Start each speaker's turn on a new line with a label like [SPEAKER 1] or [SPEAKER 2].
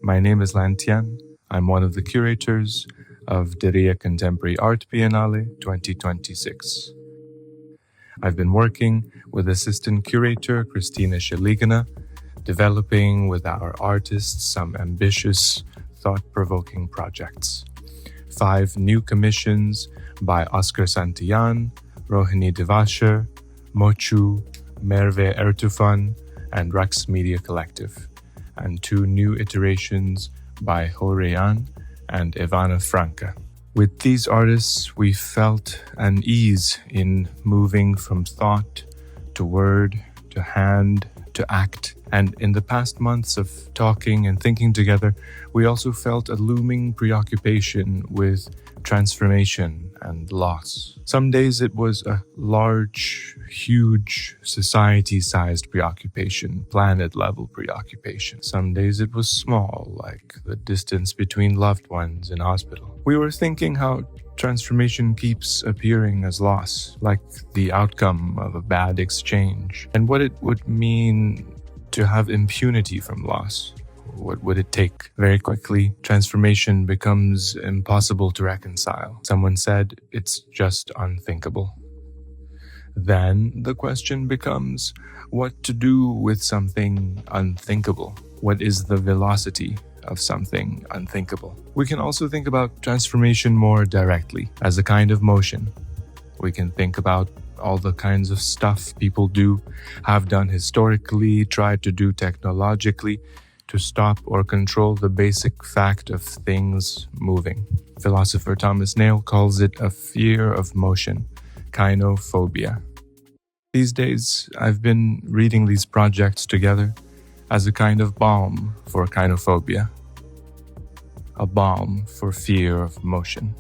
[SPEAKER 1] My name is Lantian. I'm one of the curators of Diriyah Contemporary Art Biennale 2026. I've been working with assistant curator Christina Shaligina, developing with our artists some ambitious, thought-provoking projects. 5 new commissions by Oscar Santillan, Rohini Devasher, Mochu, Merve Ertufan, and Rax Media Collective, and 2 new iterations by Horeyan and Ivana Franca. With these artists, we felt an ease in moving from thought to word to hand to act. And in the past months of talking and thinking together, we also felt a looming preoccupation with transformation and loss. Some days it was a large, huge, society-sized preoccupation, planet-level preoccupation. Some days it was small, like the distance between loved ones in hospital. We were thinking how transformation keeps appearing as loss, like the outcome of a bad exchange, and what it would mean to have impunity from loss. What would it take? Very quickly, transformation becomes impossible to reconcile. Someone said it's just unthinkable. Then the question becomes what to do with something unthinkable. What is the velocity of something unthinkable? We can also think about transformation more directly as a kind of motion. We can think about all the kinds of stuff people do, have done historically, tried to do technologically to stop or control the basic fact of things moving. Philosopher Thomas Nail calls it a fear of motion, kynophobia. These days, I've been reading these projects together as a kind of balm for kynophobia, a balm for fear of motion.